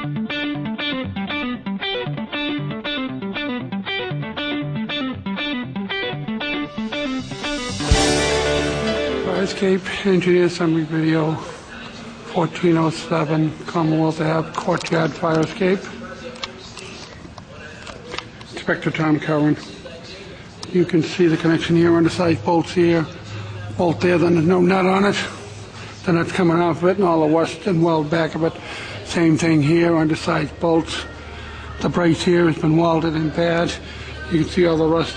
Fire escape engineer summary video 1407 Commonwealth Ave courtyard fire escape. Inspector Tom Cowan. You can see the connection here, undersized bolts here, bolt there, then there's no nut on it. The nut's coming off of it and all the rust and weld back of it. Same thing here, undersized bolts. The brace here has been welded in bad. You can see all the rust.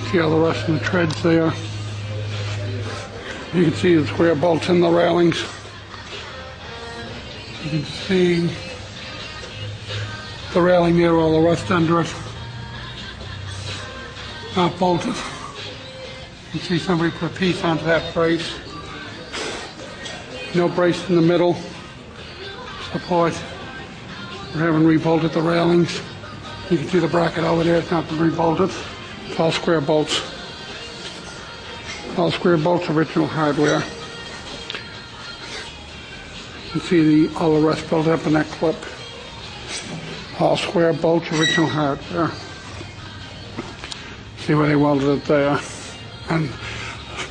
See all the rust in the treads there. You can see the square bolts in the railings. You can see the railing there, all the rust under it. Not bolted. You can see somebody put a piece onto that brace. No brace in the middle. Support. We haven't rebolted the railings. You can see the bracket over there, it's not been rebolted. It's all square bolts. All square bolts, original hardware. You can see all the rust built up in that clip. All square bolts, original hardware. See where they welded it there. And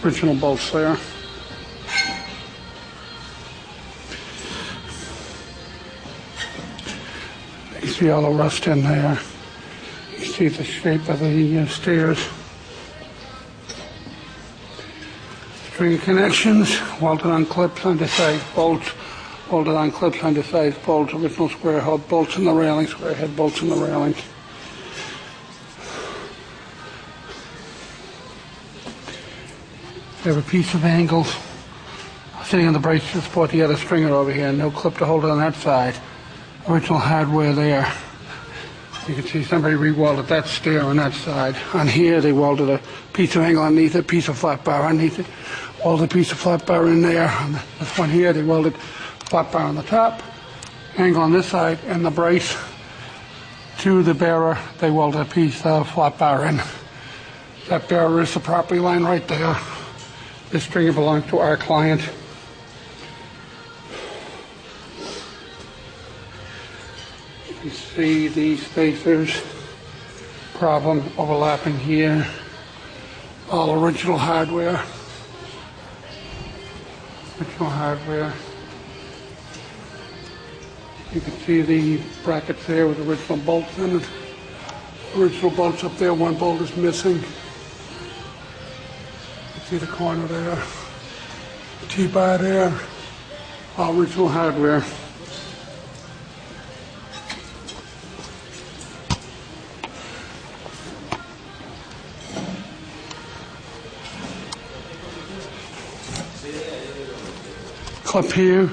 original bolts there. You see all the rust in there. You see the shape of the stairs. String connections, welded on clips, undersized bolts, welded on clips, undersized bolts, original square head bolts in the railing, square head bolts in the railing. We have a piece of angles sitting on the brace to support the other stringer over here. No clip to hold it on that side. Original hardware there. You can see somebody re-welded that stair on that side. On here they welded a piece of angle underneath it, piece of flat bar underneath it. Welded a piece of flat bar in there. On this one here they welded flat bar on the top, angle on this side, and the brace to the bearer they welded a piece of flat bar in. That bearer is the property line right there. This stringer belongs to our client. You see these spacers, problem overlapping here, all original hardware. Original hardware. You can see the brackets there with original bolts in it. Original bolts up there, one bolt is missing. You can see the corner there. T-bar there, all original hardware. Clip here,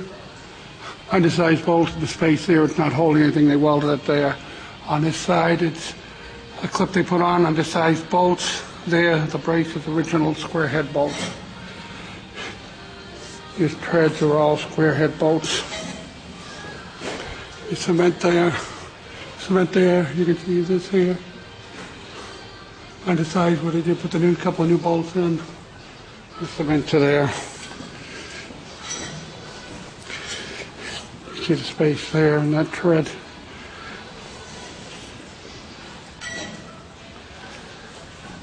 undersized bolt in the space there, it's not holding anything, they welded it there. On this side, it's a clip they put on, undersized bolts. There, the brace is original square head bolts. These treads are all square head bolts. The cement there, you can see this here. Undersized where they did put the couple of new bolts in. The cement to there. See the space there in that tread.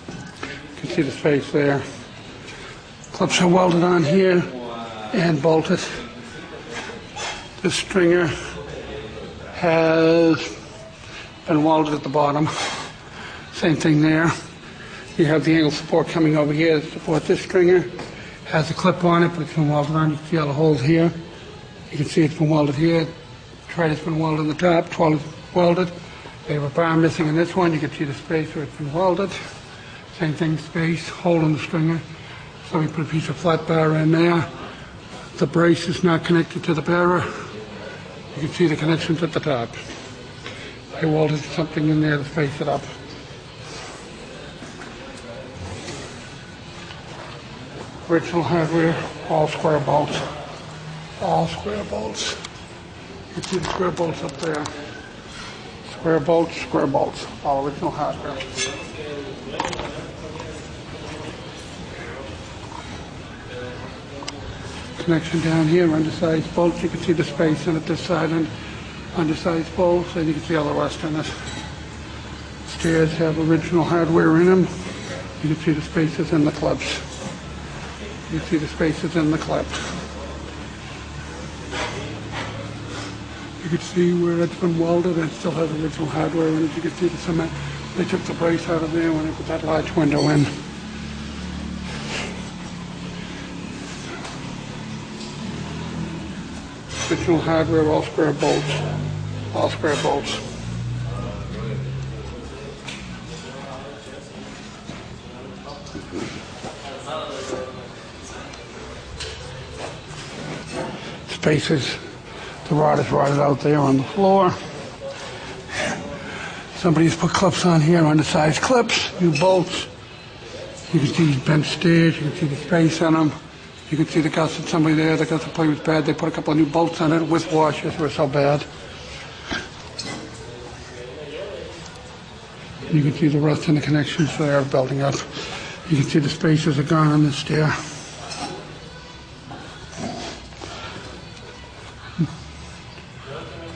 You can see the space there. Clips are welded on here and bolted. This stringer has been welded at the bottom. Same thing there. You have the angle support coming over here to support this stringer. Has a clip on it, but it's been welded on. You can see all the holes here. You can see it's been welded here. Tread has been welded on the top, 12 welded. They have a bar missing in this one. You can see the space where it's been welded. Same thing, space, hole in the stringer. So we put a piece of flat bar in there. The brace is not connected to the bearer. You can see the connections at the top. I welded something in there to space it up. Original hardware, all square bolts. All square bolts. You can see the square bolts up there. Square bolts, all original hardware. connection down here, undersized bolts. You can see the space in it this side and undersized bolts, and you can see all the rest in it. Stairs have original hardware in them. You can see the spaces in the clips. You can see the spaces in the clip. You can see where it's been welded and it still has original hardware in it. You can see the cement. They took the brace out of there when they put that large window in. Original hardware, all square bolts. All square bolts. Spaces. The rod is rotted out there on the floor. Somebody's put clips on here, undersized clips, new bolts. You can see bent stairs, you can see the space on them. You can see the gusset, somebody there, the gusset plate was bad. They put a couple of new bolts on it with washers, were so bad. You can see the rust in the connections there building up. You can see the spaces are gone on this stair.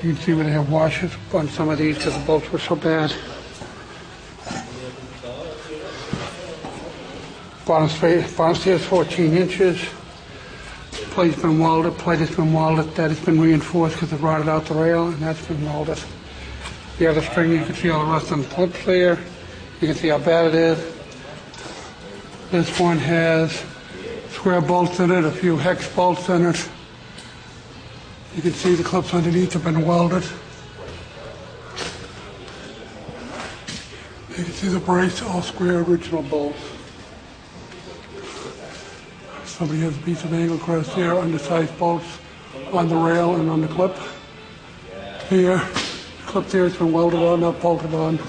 You can see where they have washers on some of these because the bolts were so bad. Bottom stairs 14 inches. Plate's been welded, plate has been welded, that has been reinforced because it rotted out the rail, and that's been welded. The other string, you can see all the rust on the clips there. You can see how bad it is. This one has square bolts in it, a few hex bolts in it. You can see the clips underneath have been welded. You can see the brace, all square original bolts. Somebody has a piece of angle cross here, undersized bolts on the rail and on the clip. Here, the clip there has been welded on, not bolted on.